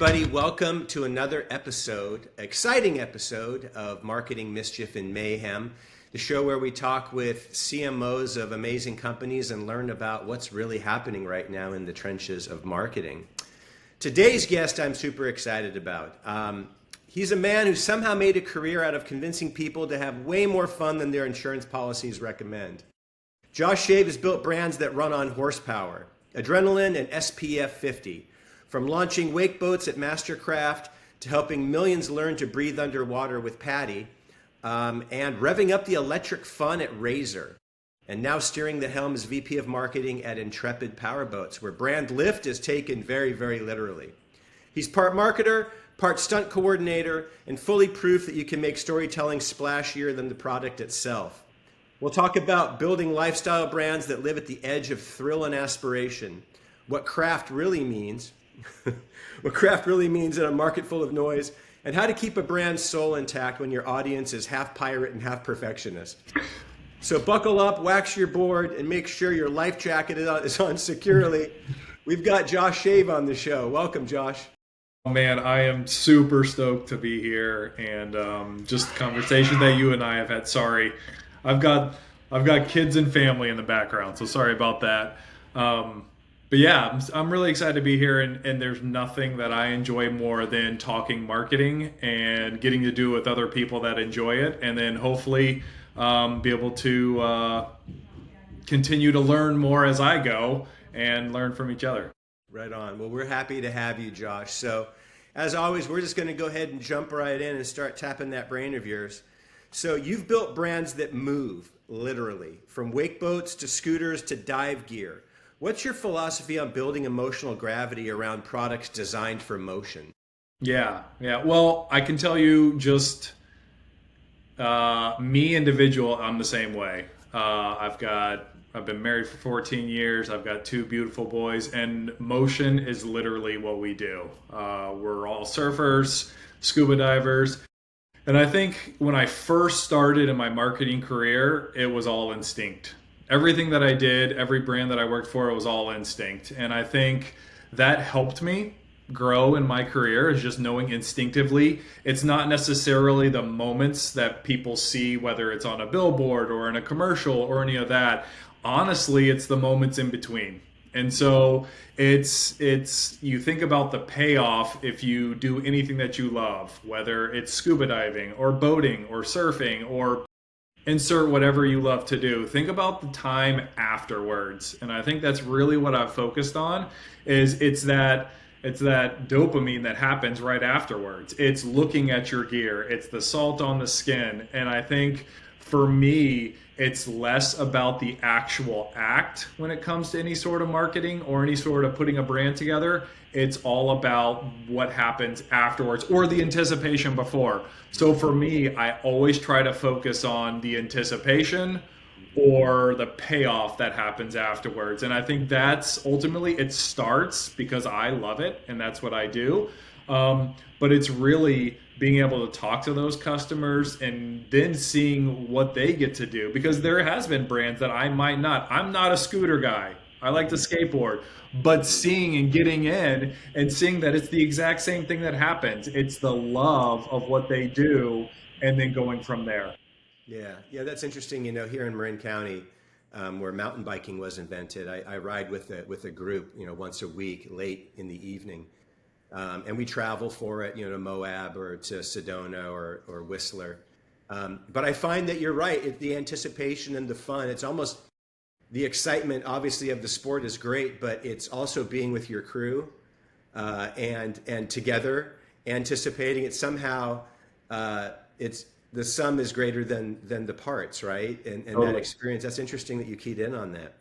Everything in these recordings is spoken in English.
everybody. Welcome to another episode, exciting episode of Marketing Mischief and Mayhem, the show where we talk with CMOs of amazing companies and learn about what's really happening right now in the trenches of marketing. Today's guest I'm super excited about. He's a man who somehow made a career out of convincing people to have way more fun than their insurance policies recommend. Josh Shave has built brands that run on horsepower, adrenaline, and SPF 50. From launching wake boats at MasterCraft to helping millions learn to breathe underwater with PADI, and revving up the electric fun at Razor, and now steering the helm as VP of Marketing at Intrepid Power Boats, where brand lift is taken very, very literally. He's part marketer, part stunt coordinator, and fully proof that you can make storytelling splashier than the product itself. We'll talk about building lifestyle brands that live at the edge of thrill and aspiration, what craft really means, what craft really means in a market full of noise, and how to keep a brand's soul intact when your audience is half pirate and half perfectionist. So buckle up, wax your board, and make sure your life jacket is on securely. We've got Josh Shave on the show. Welcome, Josh. Oh, man, I am super stoked to be here, and just the conversation that you and I have had. Sorry, I've got kids and family in the background, so sorry about that. But yeah, I'm really excited to be here, and there's nothing that I enjoy more than talking marketing and getting to do it with other people that enjoy it, and then hopefully be able to continue to learn more as I go and learn from each other. Right on. Well, we're happy to have you, Josh. So as always, we're just going to go ahead and jump right in and start tapping that brain of yours. So you've built brands that move, literally, from wake boats to scooters to dive gear. What's your philosophy on building emotional gravity around products designed for motion? Yeah. Well, I can tell you just me individual, I'm the same way. I've been married for 14 years. I've got two beautiful boys, and motion is literally what we do. We're all surfers, scuba divers. And I think when I first started in my marketing career, it was all instinct. Everything that I did, every brand that I worked for, it was all instinct. And I think that helped me grow in my career, is just knowing instinctively. It's not necessarily the moments that people see, whether it's on a billboard or in a commercial or any of that. Honestly, it's the moments in between. And so it's you think about the payoff if you do anything that you love, whether it's scuba diving or boating or surfing or insert whatever you love to do. Think about the time afterwards. And I think that's really what I've focused on, is it's that dopamine that happens right afterwards. It's looking at your gear. It's the salt on the skin. And I think for me, it's less about the actual act when it comes to any sort of marketing or any sort of putting a brand together. It's all about what happens afterwards or the anticipation before. So for me, I always try to focus on the anticipation or the payoff that happens afterwards. And I think that's ultimately, it starts because I love it and that's what I do. But it's really being able to talk to those customers and then seeing what they get to do, because there has been brands that I might not. I'm not a scooter guy. I like to skateboard, but seeing and getting in and seeing that it's the exact same thing that happens. It's the love of what they do and then going from there. Yeah, that's interesting. You know, here in Marin County, where mountain biking was invented, I ride with a group, once a week, late in the evening. And we travel for it, to Moab or to Sedona or Whistler. But I find that you're right. The anticipation and the fun, it's almost the excitement, obviously, of the sport is great, but it's also being with your crew and together, anticipating it somehow. It's the sum is greater than the parts, right? And totally. That experience, that's interesting that you keyed in on that.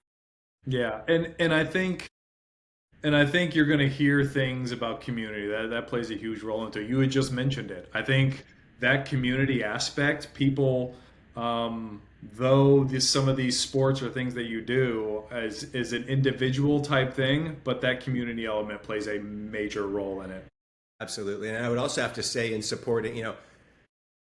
Yeah, and I think you're going to hear things about community. That plays a huge role into it. You had just mentioned it. I think that community aspect, people, though some of these sports or things that you do is an individual type thing, but that community element plays a major role in it. Absolutely. And I would also have to say, in supporting,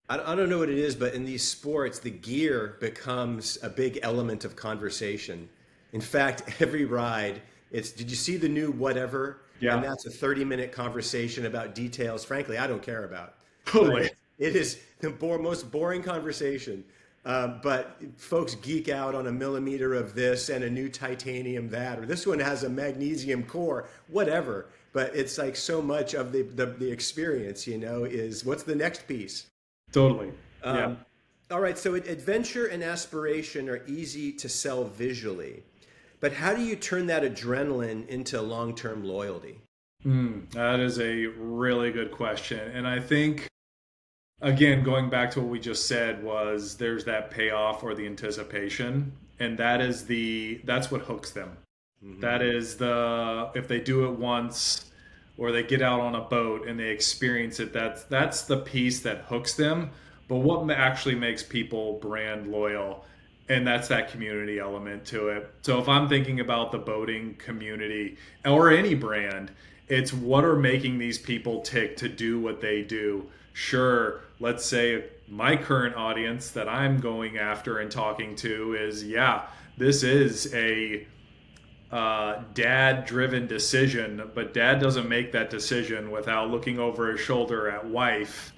I don't know what it is, but in these sports, the gear becomes a big element of conversation. In fact, every ride, did you see the new whatever? Yeah, and that's a 30-minute conversation about details, frankly, I don't care about. totally. Right? It is the most boring conversation. But folks geek out on a millimeter of this and a new titanium that, or this one has a magnesium core, whatever. But it's like so much of the experience, is what's the next piece? Totally. Yeah. All right, so adventure and aspiration are easy to sell visually, but how do you turn that adrenaline into long-term loyalty? That is a really good question. And I think, again, going back to what we just said, was there's that payoff or the anticipation. And that's what hooks them. That is if they do it once or they get out on a boat and they experience it, that's the piece that hooks them. But what actually makes people brand loyal, and that's that community element to it. So if I'm thinking about the boating community or any brand, it's what are making these people tick to do what they do. Sure, let's say my current audience that I'm going after and talking to is, yeah, this is a dad driven decision, but dad doesn't make that decision without looking over his shoulder at wife.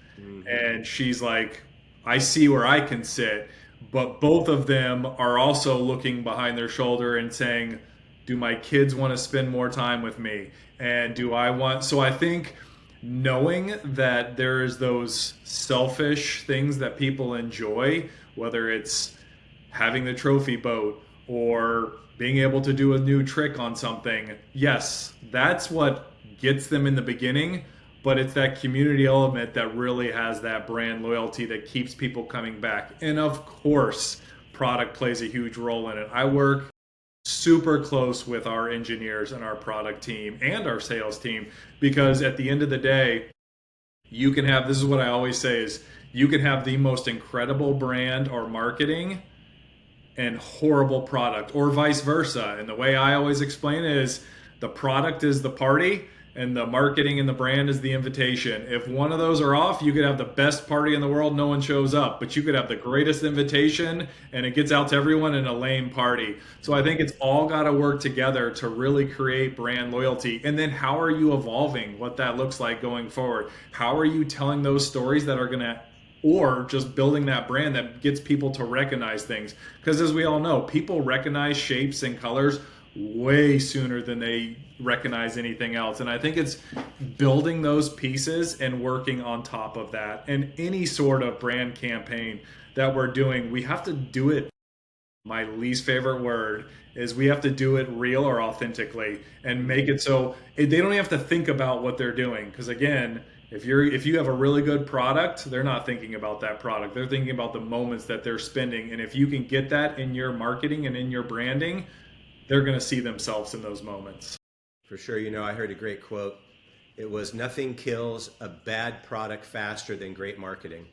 And she's like, I see where I can sit. But both of them are also looking behind their shoulder and saying, do my kids want to spend more time with me? And do I want, so I think knowing that there's those selfish things that people enjoy, whether it's having the trophy boat or being able to do a new trick on something, yes, that's what gets them in the beginning, but it's that community element that really has that brand loyalty that keeps people coming back. And of course, product plays a huge role in it. I work super close with our engineers and our product team and our sales team, because at the end of the day, you can have, this is what I always say, is you can have the most incredible brand or marketing and horrible product, or vice versa. And the way I always explain it is the product is the party and the marketing and the brand is the invitation. If one of those are off, you could have the best party in the world, no one shows up, but you could have the greatest invitation and it gets out to everyone in a lame party. So I think it's all got to work together to really create brand loyalty. And then how are you evolving what that looks like going forward? How are you telling those stories that are going to, or just building that brand that gets people to recognize things? Because as we all know, people recognize shapes and colors way sooner than they recognize anything else. And I think it's building those pieces and working on top of that. And any sort of brand campaign that we're doing, we have to do it. My least favorite word is we have to do it real or authentically and make it so they don't have to think about what they're doing. Because again, if you have a really good product, they're not thinking about that product. They're thinking about the moments that they're spending. And if you can get that in your marketing and in your branding, they're going to see themselves in those moments. For sure. I heard a great quote. It was, nothing kills a bad product faster than great marketing.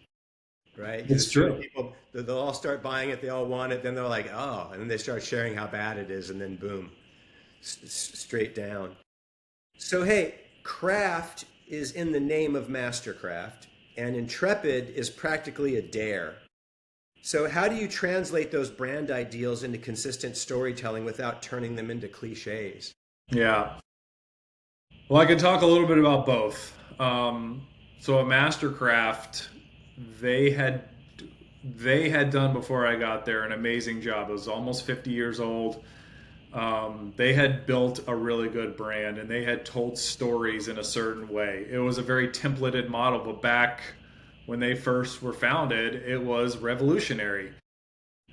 Right? It's true. People, they'll all start buying it. They all want it. Then they're like, oh, and then they start sharing how bad it is. And then boom, straight down. So, hey, craft is in the name of MasterCraft, and Intrepid is practically a dare. So how do you translate those brand ideals into consistent storytelling without turning them into cliches? Yeah. Well, I can talk a little bit about both. So at MasterCraft, they had done, before I got there, an amazing job. It was almost 50 years old. They had built a really good brand and they had told stories in a certain way. It was a very templated model, but back when they first were founded, it was revolutionary.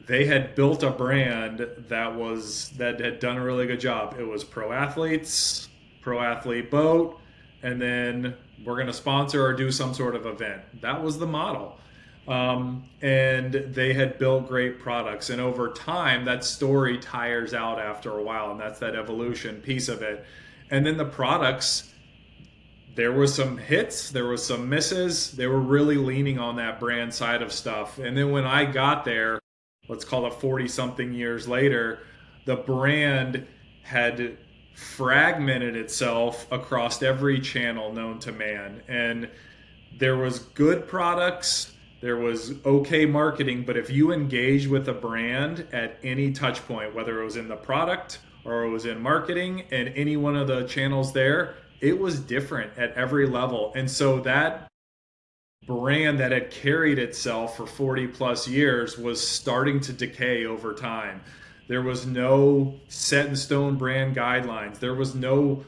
They had built a brand that had done a really good job. It was pro athletes, pro athlete boat, and then we're going to sponsor or do some sort of event. That was the model. And they had built great products. And over time, that story tires out after a while, and that's that evolution piece of it. And then the products, there was some hits, there was some misses. They were really leaning on that brand side of stuff. And then when I got there, let's call it 40 something years later, the brand had fragmented itself across every channel known to man. And there was good products, there was okay marketing, but if you engage with a brand at any touch point, whether it was in the product or it was in marketing and any one of the channels there, it was different at every level. And so that brand that had carried itself for 40 plus years was starting to decay over time. There was no set in stone brand guidelines. There was no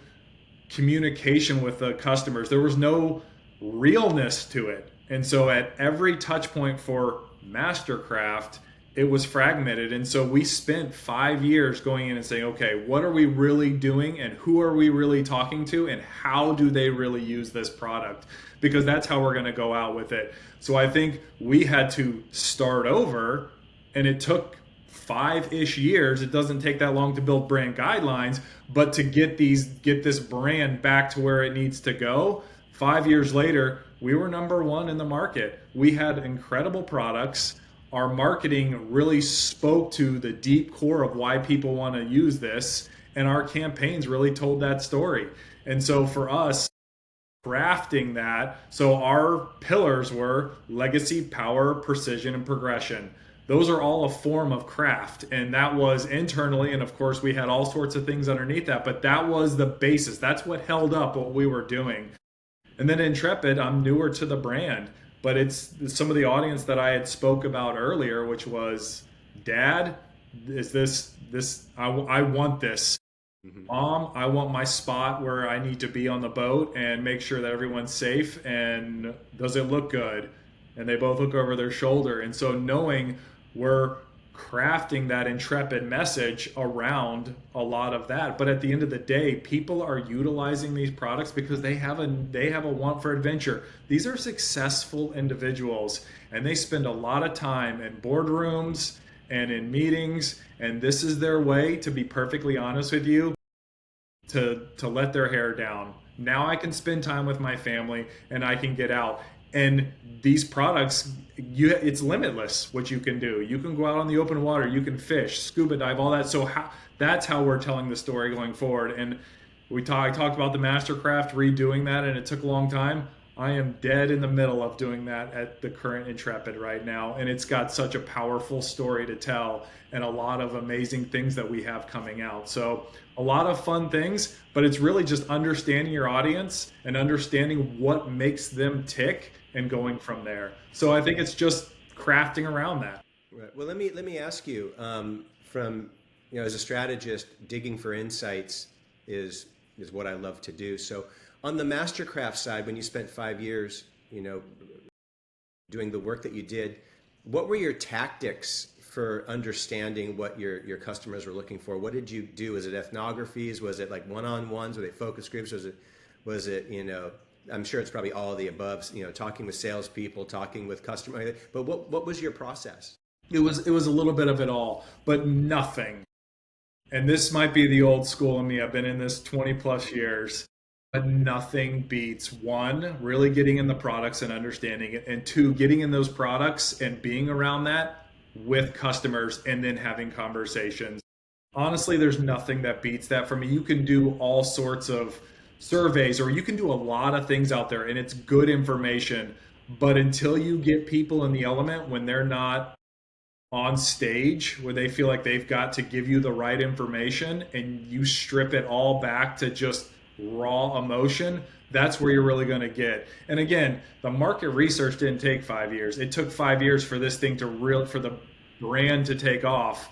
communication with the customers. There was no realness to it. And so at every touch point for MasterCraft, it was fragmented. And so we spent 5 years going in and saying, okay, what are we really doing and who are we really talking to and how do they really use this product? Because that's how we're going to go out with it. So I think we had to start over, and it took 5-ish years. It doesn't take that long to build brand guidelines, but to get this brand back to where it needs to go. 5 years later, we were number one in the market. We had incredible products. Our marketing really spoke to the deep core of why people want to use this, and our campaigns really told that story. And so for us, crafting that, so our pillars were legacy, power, precision, and progression. Those are all a form of craft, and that was internally, and of course we had all sorts of things underneath that, but that was the basis. That's what held up what we were doing. And then Intrepid, I'm newer to the brand, but it's some of the audience that I had spoke about earlier, which was, Dad, is this I want this. Mom, I want my spot where I need to be on the boat and make sure that everyone's safe, and does it look good? And they both look over their shoulder. And so knowing we're crafting that Intrepid message around a lot of that. But at the end of the day, people are utilizing these products because they have a want for adventure. These are successful individuals, and they spend a lot of time in boardrooms and in meetings, and this is their way, to be perfectly honest with you, to let their hair down. Now I can spend time with my family and I can get out. And these products, it's limitless what you can do. You can go out on the open water, you can fish, scuba dive, all that. So that's how we're telling the story going forward. And I talked about the MasterCraft, redoing that, and it took a long time. I am dead in the middle of doing that at the current Intrepid right now. And it's got such a powerful story to tell and a lot of amazing things that we have coming out. So a lot of fun things, but it's really just understanding your audience and understanding what makes them tick and going from there. So I think it's just crafting around that. Right. Well, let me ask you, from, as a strategist, digging for insights is what I love to do. So on the MasterCraft side, when you spent 5 years, doing the work that you did, what were your tactics for understanding what your customers were looking for? What did you do? Was it ethnographies? Was it like one-on-ones? Were they focus groups? Was it I'm sure it's probably all of the above, talking with salespeople, talking with customers, but what was your process? It was a little bit of it all, but nothing. And this might be the old school in me. I've been in this 20 plus years, but nothing beats, one, really getting in the products and understanding it, and two, getting in those products and being around that with customers and then having conversations. Honestly, there's nothing that beats that for me. You can do all sorts of surveys, or you can do a lot of things out there, and it's good information, but until you get people in the element, when they're not on stage, where they feel like they've got to give you the right information and you strip it all back to just raw emotion, that's where you're really going to get. And again, the market research didn't take 5 years. It took 5 years for this thing for the brand to take off.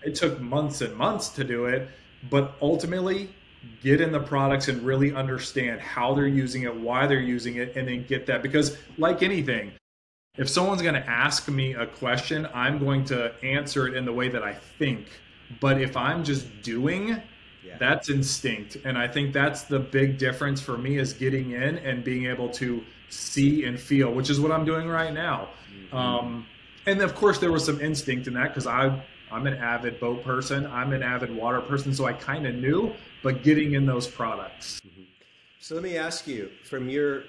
It took months and months to do it, but ultimately get in the products and really understand how they're using it, why they're using it, and then get that. Because like anything, if someone's going to ask me a question, I'm going to answer it in the way that I think. But if I'm just doing, that's instinct. And I think that's the big difference for me, is getting in and being able to see and feel, which is what I'm doing right now. And of course, there was some instinct in that, because I'm an avid boat person. I'm an avid water person. So I kind of knew, but getting in those products. So let me ask you, from your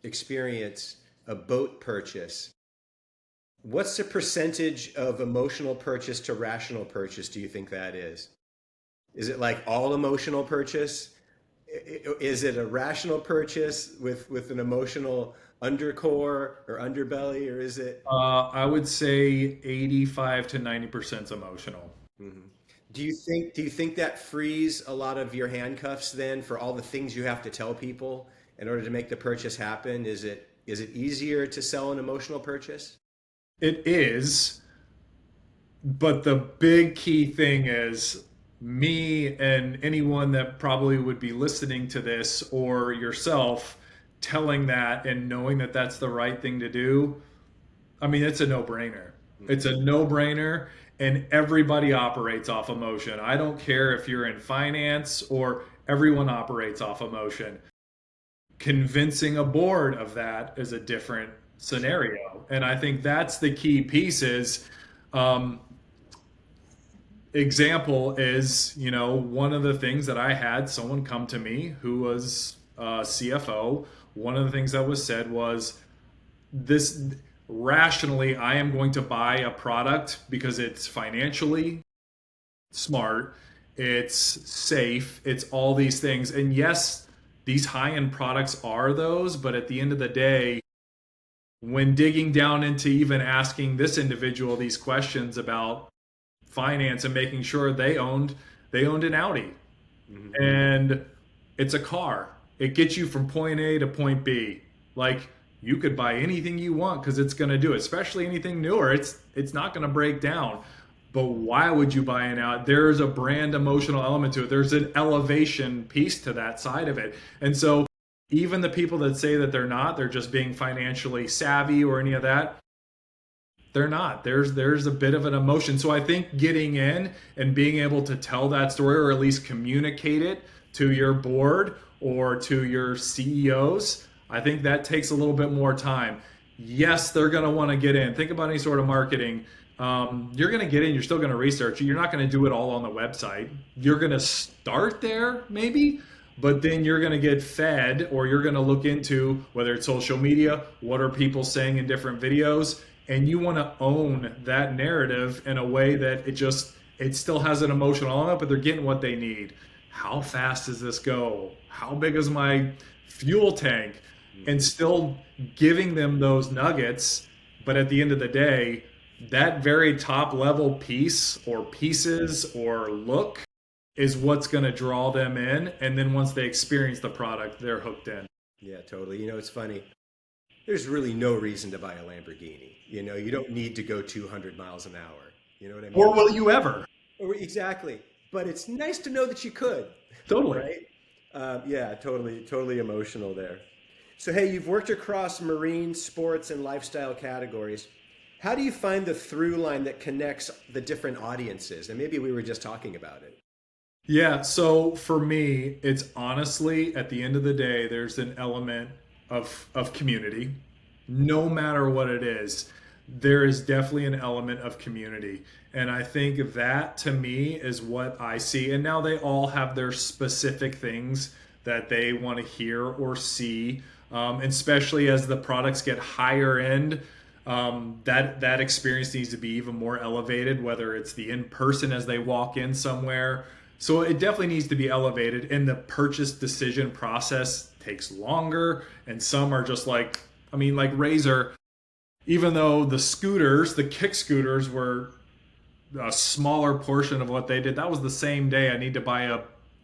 experience, a boat purchase, what's the percentage of emotional purchase to rational purchase do you think that is? Is it like all emotional purchase? Is it a rational purchase with an emotional undercore or underbelly, or is it? I would say 85 to 90% is emotional. Do you think that frees a lot of your handcuffs then for all the things you have to tell people in order to make the purchase happen? Is it easier to sell an emotional purchase? It is, but the big key thing is me and anyone that probably would be listening to this or yourself telling that and knowing that that's the right thing to do. I mean, it's a no-brainer. It's a no-brainer, and everybody operates off emotion. I don't care if you're in finance or everyone operates off emotion. Convincing a board of that is a different scenario. And I think that's the key piece is um, example is, one of the things that I had someone come to me who was CFO. One of the things that was said was this rationally, I am going to buy a product because it's financially smart, it's safe, it's all these things. And yes, these high end products are those, but at the end of the day, when digging down into even asking this individual these questions about finance and making sure they owned an Audi, and it's a car. It gets you from point A to point B. Like you could buy anything you want because it's going to do it, especially anything newer. It's not going to break down. But why would you buy an Audi? There's a brand emotional element to it. There's an elevation piece to that side of it. And so even the people that say that they're just being financially savvy or any of that, they're not. There's a bit of an emotion. So I think getting in and being able to tell that story or at least communicate it to your board or to your CEOs, I think that takes a little bit more time. Yes, they're going to want to get in. Think about any sort of marketing. You're going to get in. You're still going to research it. You're not going to do it all on the website. You're going to start there maybe, but then you're going to get fed or you're going to look into whether it's social media, what are people saying in different videos, and you want to own that narrative in a way that it still has an emotional element, but they're getting what they need. How fast does this go? How big is my fuel tank? And still giving them those nuggets, but at the end of the day, that very top level piece or pieces or look is what's going to draw them in, and then once they experience the product, they're hooked in. Yeah, totally. It's funny. There's really no reason to buy a Lamborghini. You don't need to go 200 miles an hour. You know what I Or mean? will you ever? Exactly. But it's nice to know that you could, Totally. right? Yeah, totally, totally emotional there. So, hey, you've worked across marine, sports, and lifestyle categories. How do you find the through line that connects the different audiences? And maybe we were just talking about it. Yeah, so for me, it's honestly at the end of the day, there's an element of community. No matter what it is, there is definitely an element of community. And I think that to me is what I see. And now they all have their specific things that they want to hear or see, especially as the products get higher end. That experience needs to be even more elevated, whether it's the in person as they walk in somewhere. So it definitely needs to be elevated, and the purchase decision process takes longer. And some are just like, I mean, like Razor, even though the kick scooters were a smaller portion of what they did, that was the same day I need to buy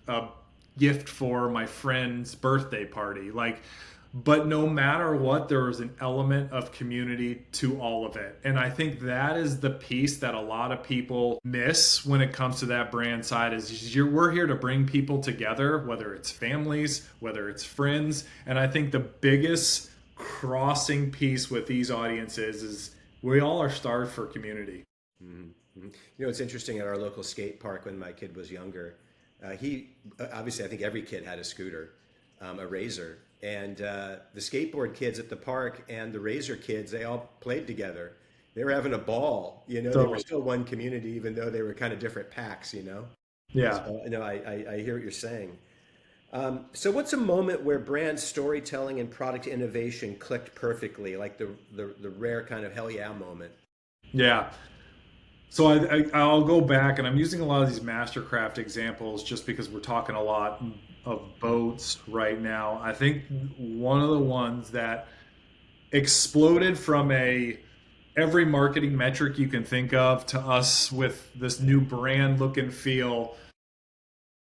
a gift for my friend's birthday party. But no matter what, there was an element of community to all of it. And I think that is the piece that a lot of people miss when it comes to that brand side is we're here to bring people together, whether it's families, whether it's friends. And I think the biggest crossing piece with these audiences is we all are starved for community. Mm-hmm. It's interesting at our local skate park when my kid was younger. He obviously, I think every kid had a scooter, a Razor, and the skateboard kids at the park and the Razor kids, they all played together. They were having a ball. They were still one community, even though they were kind of different packs. Yeah. So, I hear what you're saying. So, what's a moment where brand storytelling and product innovation clicked perfectly, like the rare kind of hell yeah moment? Yeah. So I'll go back, and I'm using a lot of these MasterCraft examples just because we're talking a lot of boats right now. I think one of the ones that exploded from a every marketing metric you can think of to us with this new brand look and feel.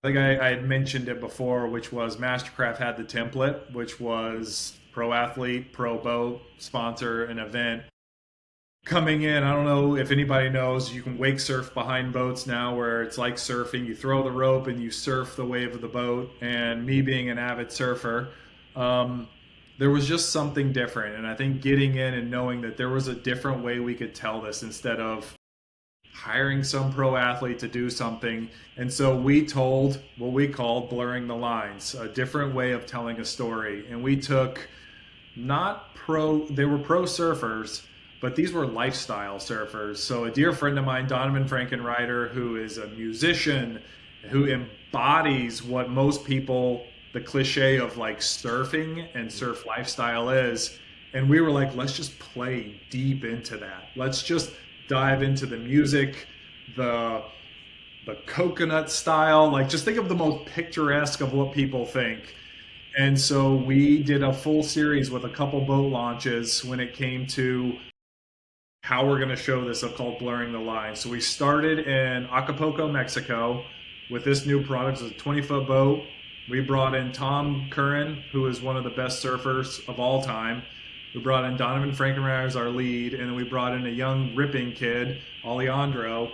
I think I had mentioned it before, which was MasterCraft had the template, which was pro athlete, pro boat, sponsor an event. Coming in, I don't know if anybody knows, you can wake surf behind boats now where it's like surfing. You throw the rope and you surf the wave of the boat. And me being an avid surfer, there was just something different. And I think getting in and knowing that there was a different way we could tell this instead of hiring some pro athlete to do something. And so we told what we called blurring the lines, a different way of telling a story. And we took they were pro surfers, but these were lifestyle surfers. So a dear friend of mine, Donovan Frankenreiter, who is a musician, who embodies what most people, the cliche of like surfing and surf lifestyle is. And we were like, let's just play deep into that. Let's just dive into the music, the coconut style. Like, just think of the most picturesque of what people think. And so we did a full series with a couple boat launches when it came to how we're going to show this, called Blurring the Lines. So we started in Acapulco, Mexico with this new product. It's a 20-foot boat. We brought in Tom Curran, who is one of the best surfers of all time. We brought in Donovan Frankenreiter as our lead, and then we brought in a young ripping kid, Alejandro,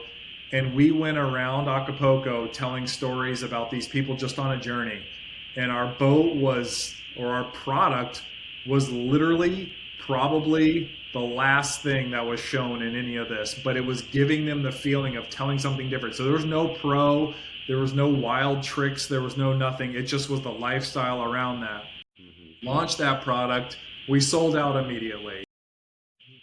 and we went around Acapulco telling stories about these people just on a journey. And our boat our product was literally probably the last thing that was shown in any of this, but it was giving them the feeling of telling something different. So there was no pro, there was no wild tricks, there was no nothing. It just was the lifestyle around that. Launched that product. We sold out immediately.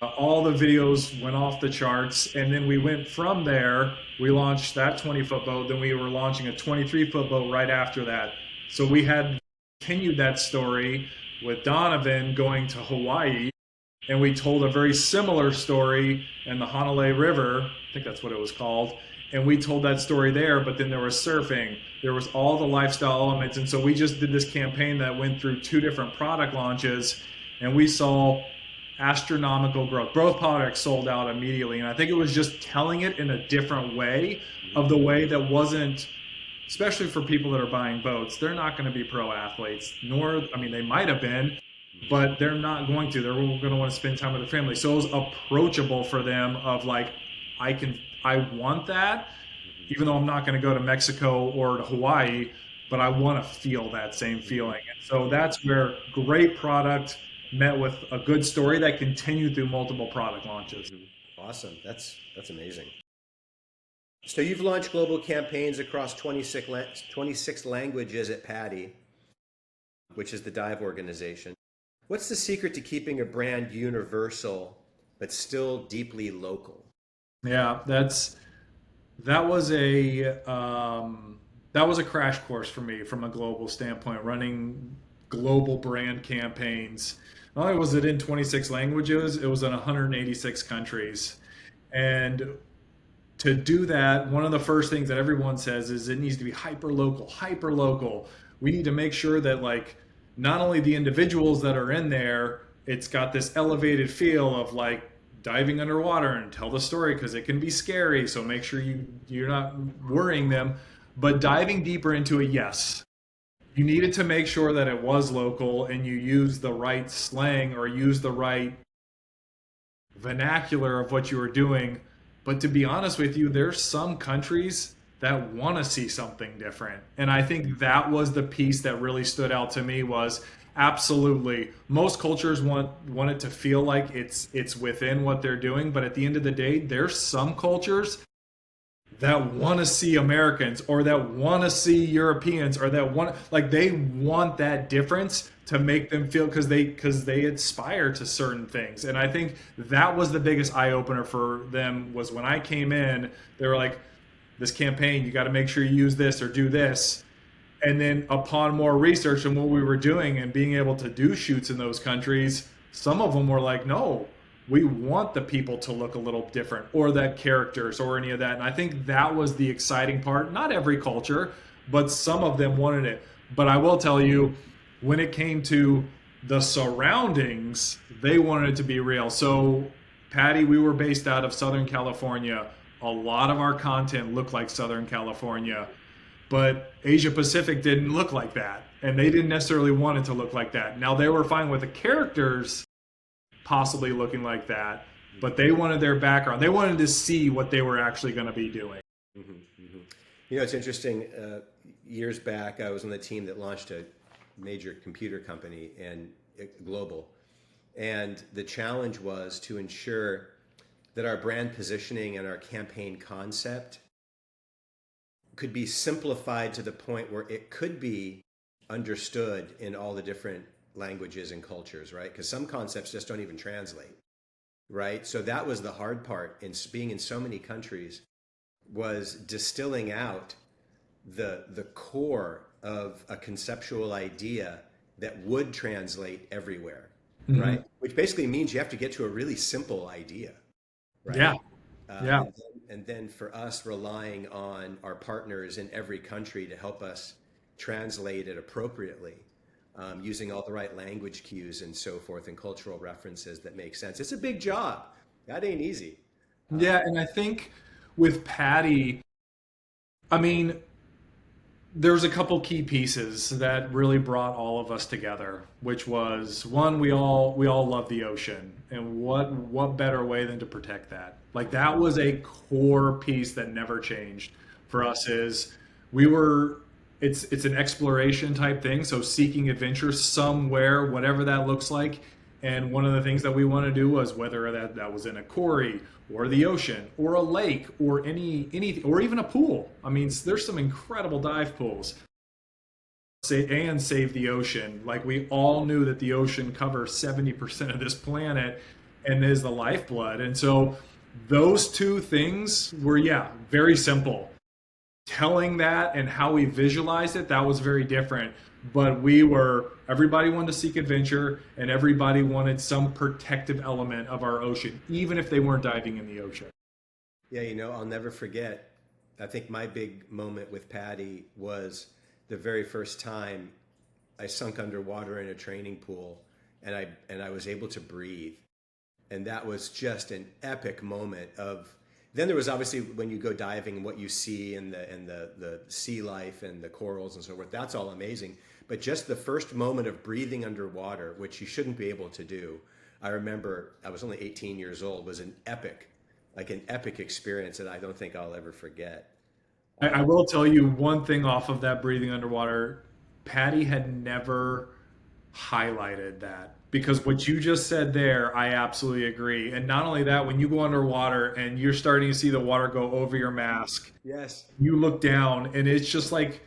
All the videos went off the charts, and then we went from there. We launched that 20-foot boat, then we were launching a 23-foot boat right after that. So we had continued that story with Donovan going to Hawaii, and we told a very similar story in the Honolulu River, I think that's what it was called, and we told that story there, but then there was surfing, there was all the lifestyle elements, and so we just did this campaign that went through 2 different product launches, and we saw astronomical growth. Both products sold out immediately, and I think it was just telling it in a different way, of the way that wasn't, especially for people that are buying boats, they're not going to be pro athletes, they might have been, but they're not going to. They're going to want to spend time with their family. So it was approachable for them of like, I want that, even though I'm not going to go to Mexico or to Hawaii, but I want to feel that same feeling. And so that's where great product met with a good story that continued through multiple product launches. Awesome. That's amazing. So you've launched global campaigns across 26 languages at PADI, which is the dive organization. What's the secret to keeping a brand universal but still deeply local? Yeah, that was a crash course for me from a global standpoint, running global brand campaigns. Not only was it in 26 languages, it was in 186 countries. And to do that, one of the first things that everyone says is it needs to be hyper local. We need to make sure that like not only the individuals that are in there, it's got this elevated feel of like diving underwater and tell the story, because it can be scary. So make sure you're not worrying them, but diving deeper into it, yes. You needed to make sure that it was local and you use the right slang or use the right vernacular of what you were doing. But to be honest with you, there's some countries that want to see something different. And I think that was the piece that really stood out to me was absolutely most cultures want it to feel like it's within what they're doing. But at the end of the day, there's some cultures that want to see Americans or that want to see Europeans or that they want that difference to make them feel, because they aspire to certain things. And I think that was the biggest eye opener for them was when I came in, they were like, this campaign, you got to make sure you use this or do this. And then upon more research and what we were doing and being able to do shoots in those countries, some of them were like, no, we want the people to look a little different, or the characters or any of that. And I think that was the exciting part. Not every culture, but some of them wanted it. But I will tell you, when it came to the surroundings, they wanted it to be real. So PADI, we were based out of Southern California. A lot of our content looked like Southern California, but Asia Pacific didn't look like that. And they didn't necessarily want it to look like that. Now, they were fine with the characters possibly looking like that, but they wanted their background. They wanted to see what they were actually going to be doing. Mm-hmm, mm-hmm. You know, it's interesting. Years back, I was on the team that launched a major computer company and global. And the challenge was to ensure that our brand positioning and our campaign concept could be simplified to the point where it could be understood in all the different languages and cultures, right? Because some concepts just don't even translate, right? So that was the hard part in being in so many countries, was distilling out the core of a conceptual idea that would translate everywhere, Mm-hmm. right? Which basically means you have to get to a really simple idea, right? Yeah. Yeah. And then for us, relying on our partners in every country to help us translate it appropriately, using all the right language cues and so forth, and cultural references that make sense. It's a big job. That ain't easy. Yeah, and I think with PADI, I mean, there's a couple key pieces that really brought all of us together, which was, one, we all love the ocean, and what better way than to protect that? Like, that was a core piece that never changed for us. Is it's an exploration type thing, so seeking adventure somewhere, whatever that looks like. And one of the things that we want to do was, whether that was in a quarry or the ocean or a lake or anything, or even a pool. I mean, there's some incredible dive pools. And save the ocean. Like, we all knew that the ocean covers 70% of this planet and is the lifeblood. And so those two things were, very simple. Telling that and how we visualized it, that was very different. But everybody wanted to seek adventure, and everybody wanted some protective element of our ocean, even if they weren't diving in the ocean. Yeah, you know, I'll never forget. I think my big moment with PADI was the very first time I sunk underwater in a training pool, and I was able to breathe. And that was just an epic moment of. Then there was obviously when you go diving and what you see and the sea life and the corals and so forth. That's all amazing. But just the first moment of breathing underwater, which you shouldn't be able to do, I remember I was only 18 years old, was an epic experience that I don't think I'll ever forget. I will tell you one thing off of that breathing underwater. PADI had never highlighted that, because what you just said there, I absolutely agree. And not only that, when you go underwater and you're starting to see the water go over your mask, yes, you look down and it's just like,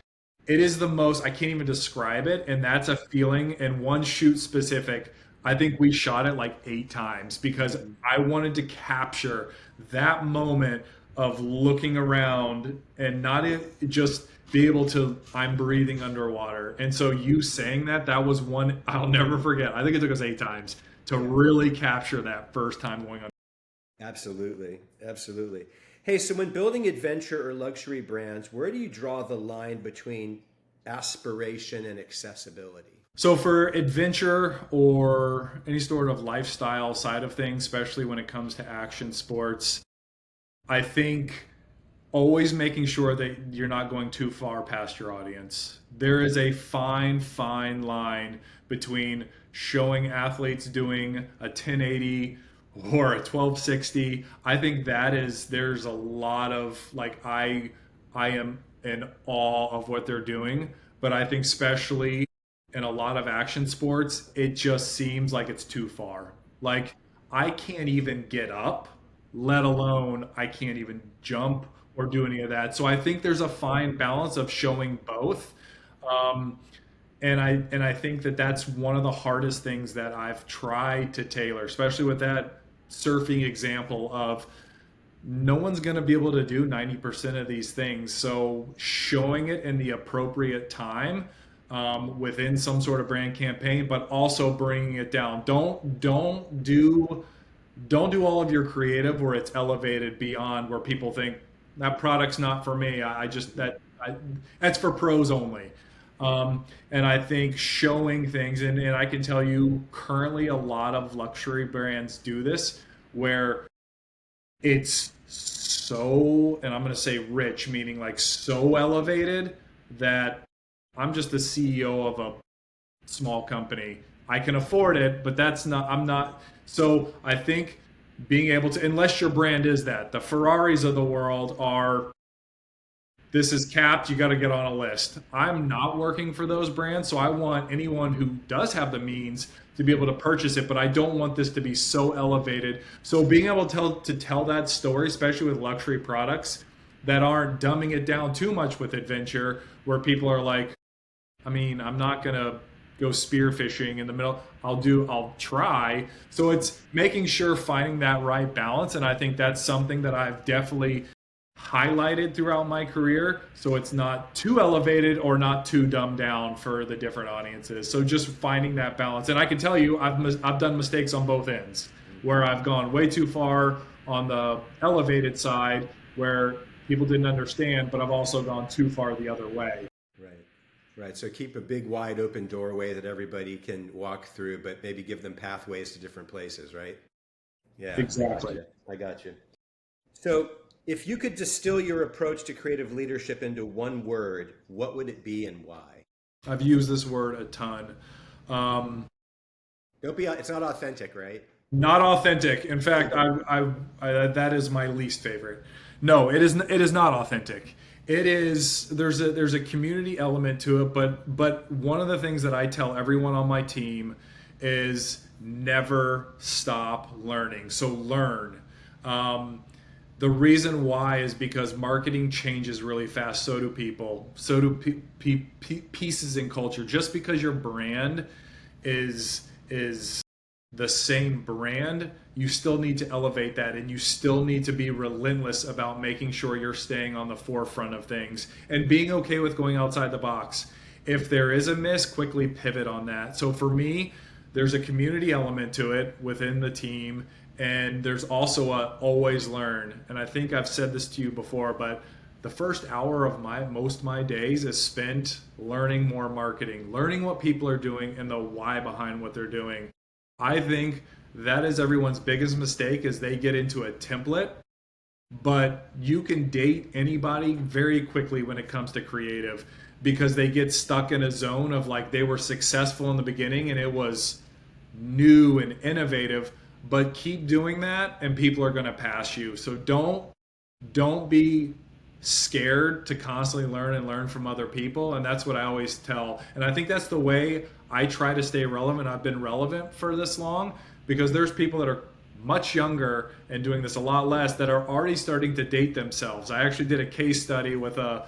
it is the most, I can't even describe it. And that's a feeling. And one shoot specific, I think we shot it like 8 times, because I wanted to capture that moment of looking around and not just be able to, I'm breathing underwater. And so you saying that was one I'll never forget. I think it took us 8 times to really capture that first time going under. Absolutely. Absolutely. Hey, so when building adventure or luxury brands, where do you draw the line between aspiration and accessibility? So for adventure or any sort of lifestyle side of things, especially when it comes to action sports, I think always making sure that you're not going too far past your audience. There is a fine line between showing athletes doing a 1080 or a 1260. I think there's a lot of, like, I am in awe of what they're doing, but I think especially in a lot of action sports, it just seems like it's too far. Like, I can't even get up, let alone I can't even jump or do any of that. So I think there's a fine balance of showing both. And I think that that's one of the hardest things that I've tried to tailor, especially with that surfing example of, no one's going to be able to do 90% of these things. So showing it in the appropriate time, within some sort of brand campaign, but also bringing it down. Don't do all of your creative where it's elevated beyond where people think that product's not for me. That's for pros only. And I think showing things, and I can tell you currently a lot of luxury brands do this, where it's so, and I'm going to say rich, meaning like so elevated that I'm just the CEO of a small company. I can afford it, but that's not, I'm not. So I think being able to, unless your brand is that, the Ferraris of the world are, this is capped, you got to get on a list. I'm not working for those brands, so I want anyone who does have the means to be able to purchase it, but I don't want this to be so elevated. So being able to tell that story, especially with luxury products that aren't dumbing it down too much with adventure, where people are like, I mean, I'm not gonna go spearfishing in the middle. I'll try. So it's making sure finding that right balance. And I think that's something that I've definitely highlighted throughout my career. So it's not too elevated or not too dumbed down for the different audiences. So just finding that balance. And I can tell you, I've done mistakes on both ends where I've gone way too far on the elevated side where people didn't understand, but I've also gone too far the other way. Right. Right. So keep a big, wide open doorway that everybody can walk through, but maybe give them pathways to different places, right? Yeah. Exactly. I got you. So if you could distill your approach to creative leadership into one word, what would it be and why? I've used this word a ton. Don't be, it's not authentic, right? Not authentic. In fact, that is my least favorite. No, it is. It is not authentic. It is. There's a community element to it, but one of the things that I tell everyone on my team is never stop learning. So learn. The reason why is because marketing changes really fast. So do people. So do pieces in culture. Just because your brand is the same brand, you still need to elevate that, and you still need to be relentless about making sure you're staying on the forefront of things and being okay with going outside the box. If there is a miss, quickly pivot on that. So for me, there's a community element to it within the team, and there's also a always learn. And I think I've said this to you before, but the first hour of most of my days is spent learning more marketing, learning what people are doing and the why behind what they're doing. I think that is everyone's biggest mistake, is they get into a template, but you can date anybody very quickly when it comes to creative, because they get stuck in a zone of like they were successful in the beginning and it was new and innovative, but keep doing that and people are going to pass you. So don't be scared to constantly learn and learn from other people. And that's what I always tell. And I think that's the way I try to stay relevant. I've been relevant for this long because there's people that are much younger and doing this a lot less that are already starting to date themselves. I actually did a case study with a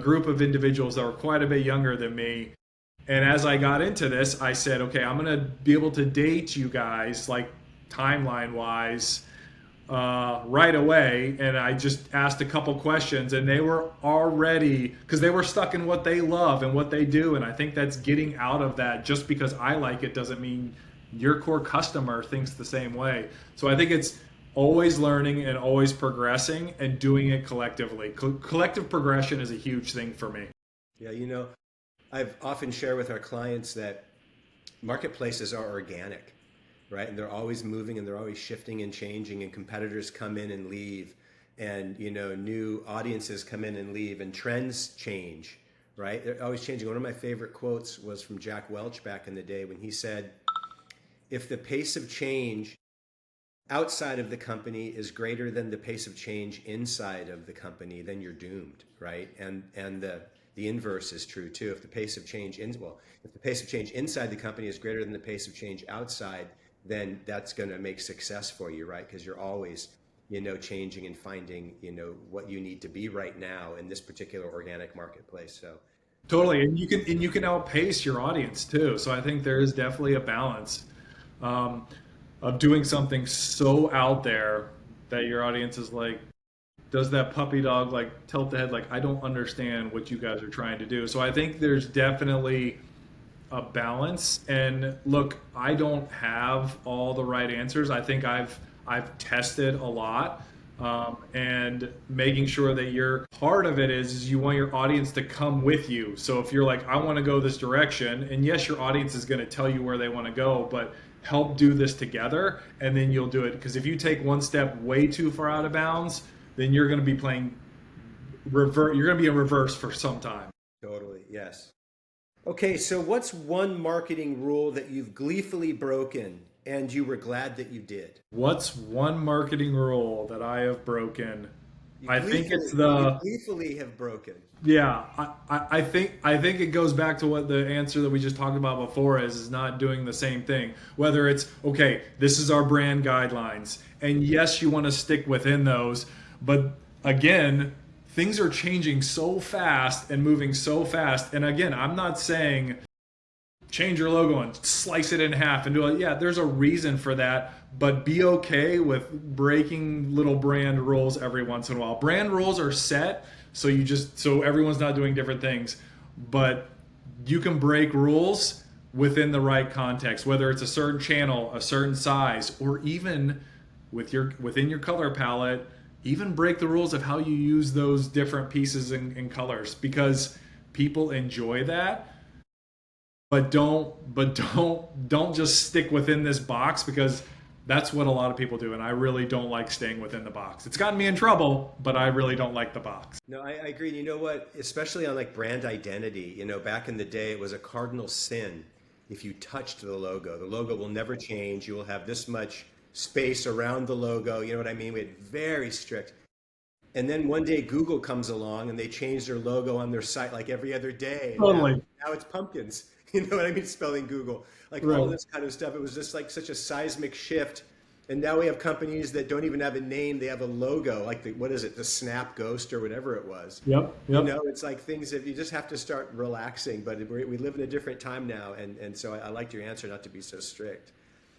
group of individuals that were quite a bit younger than me. And as I got into this, I said, okay, I'm going to be able to date you guys like timeline wise right away. And I just asked a couple questions and they were already, because they were stuck in what they love and what they do. And I think that's getting out of that. Just because I like it doesn't mean your core customer thinks the same way. So I think it's always learning and always progressing and doing it collectively. Collective progression is a huge thing for me. Yeah, you know, I've often shared with our clients that marketplaces are organic, right? And they're always moving and they're always shifting and changing, and competitors come in and leave, and you know, new audiences come in and leave, and trends change, right? They're always changing. One of my favorite quotes was from Jack Welch back in the day when he said, if the pace of change outside of the company is greater than the pace of change inside of the company, then you're doomed, right? And the inverse is true too. If the pace of change if the pace of change inside the company is greater than the pace of change outside, then that's going to make success for you, right? Because you're always, you know, changing and finding, you know, what you need to be right now in this particular organic marketplace. So totally, and you can outpace your audience too. So I think there is definitely a balance of doing something so out there that your audience is like, does that puppy dog like tilt the head like, I don't understand what you guys are trying to do. So I think there's definitely a balance. And look, I don't have all the right answers. I think I've tested a lot, and making sure that you're part of it is you want your audience to come with you. So if you're like, I want to go this direction, and yes, your audience is going to tell you where they want to go, but help do this together, and then you'll do it. Because if you take one step way too far out of bounds, then you're going to be playing revert. You're going to be in reverse for some time. Totally, yes. Okay, so what's one marketing rule that you've gleefully broken and you were glad that you did? What's one marketing rule that I have broken? I think it's You the gleefully have broken. yeah. I think it goes back to what the answer that we just talked about before is not doing the same thing. Whether it's okay, this is our brand guidelines, and yes, you want to stick within those, but again, things are changing so fast and moving so fast. And again, I'm not saying change your logo and slice it in half and do it. Yeah, there's a reason for that, but be okay with breaking little brand rules every once in a while. Brand rules are set, so everyone's not doing different things, but you can break rules within the right context, whether it's a certain channel, a certain size, or even within your color palette. Even break the rules of how you use those different pieces and colors, because people enjoy that. But don't just stick within this box, because that's what a lot of people do, and I really don't like staying within the box. It's gotten me in trouble, but I really don't like the box. No, I agree. You know what? Especially on like brand identity, back in the day, it was a cardinal sin if you touched the logo. The logo will never change. You will have this much space around the logo. You know what I mean? We had very strict. And then one day Google comes along and they change their logo on their site like every other day. Totally. Now it's pumpkins. You know what I mean? Spelling Google. Like Right. all this kind of stuff. It was just like such a seismic shift. And now we have companies that don't even have a name. They have a logo, like the Snap Ghost or whatever it was. Yep. It's like things that you just have to start relaxing. But we live in a different time now. And so I liked your answer not to be so strict.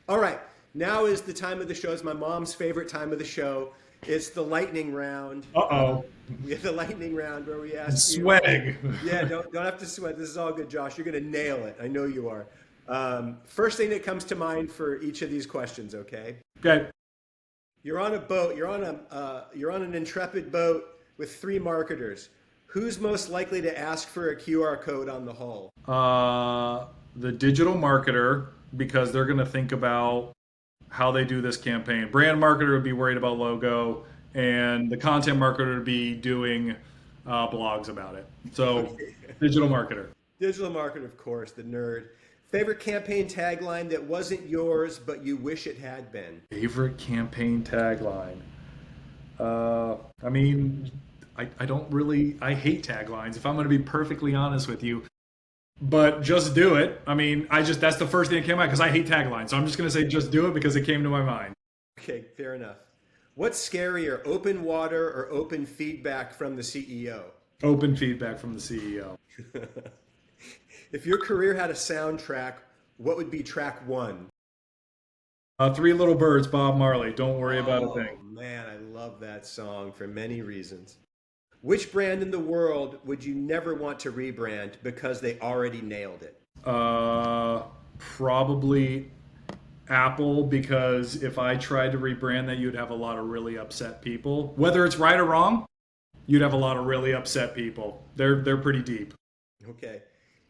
All right. Now is the time of the show. It's my mom's favorite time of the show. It's the lightning round. Uh-oh. We have the lightning round where we ask Sweating. Yeah, don't have to sweat. This is all good, Josh. You're going to nail it. I know you are. First thing that comes to mind for each of these questions, okay? Okay. You're on a boat. You're on an Intrepid boat with 3 marketers. Who's most likely to ask for a QR code on the hull? The digital marketer, because they're going to think about how they do this campaign. Brand marketer would be worried about logo, and the content marketer would be doing blogs about it. So digital marketer. Digital marketer, of course, the nerd. Favorite campaign tagline that wasn't yours, but you wish it had been? Favorite campaign tagline. I hate taglines, if I'm going to be perfectly honest with you. But just do it. That's the first thing that came out, because I hate taglines. So I'm just going to say just do it because it came to my mind. Okay, fair enough. What's scarier, open water or open feedback from the CEO? Open feedback from the CEO. If your career had a soundtrack, what would be track 1? 3 Little Birds, Bob Marley. Don't worry about a thing. Oh man, I love that song for many reasons. Which brand in the world would you never want to rebrand because they already nailed it? Probably Apple, because if I tried to rebrand that, you'd have a lot of really upset people. Whether it's right or wrong, you'd have a lot of really upset people. They're pretty deep. Okay.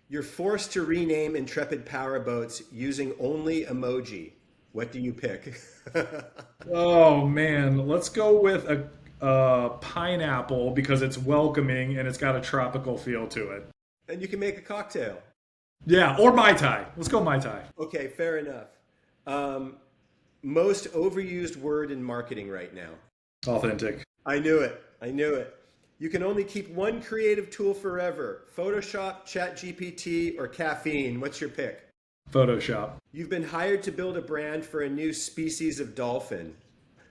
You're forced to rename Intrepid Powerboats using only emoji. What do you pick? Oh man, let's go with a pineapple, because it's welcoming and it's got a tropical feel to it. And you can make a cocktail. Yeah, or Mai Tai. Let's go Mai Tai. Okay, fair enough. Most overused word in marketing right now? Authentic. I knew it. You can only keep one creative tool forever. Photoshop, ChatGPT, or caffeine. What's your pick? Photoshop. You've been hired to build a brand for a new species of dolphin.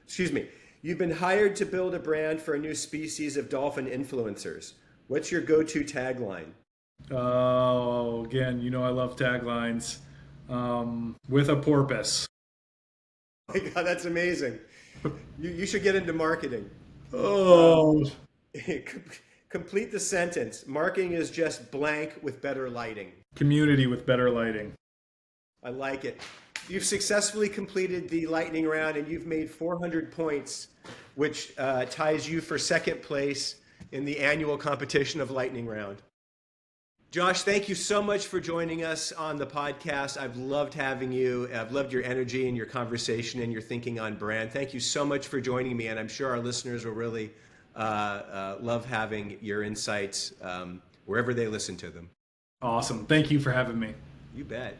Excuse me. You've been hired to build a brand for a new species of dolphin influencers. What's your go-to tagline? Oh, again, I love taglines. With a porpoise. Oh my God, that's amazing. You should get into marketing. Oh. Complete the sentence. Marketing is just blank with better lighting. Community with better lighting. I like it. You've successfully completed the lightning round and you've made 400 points, which ties you for second place in the annual competition of lightning round. Josh, thank you so much for joining us on the podcast. I've loved having you. I've loved your energy and your conversation and your thinking on brand. Thank you so much for joining me, and I'm sure our listeners will really love having your insights wherever they listen to them. Awesome. Thank you for having me. You bet.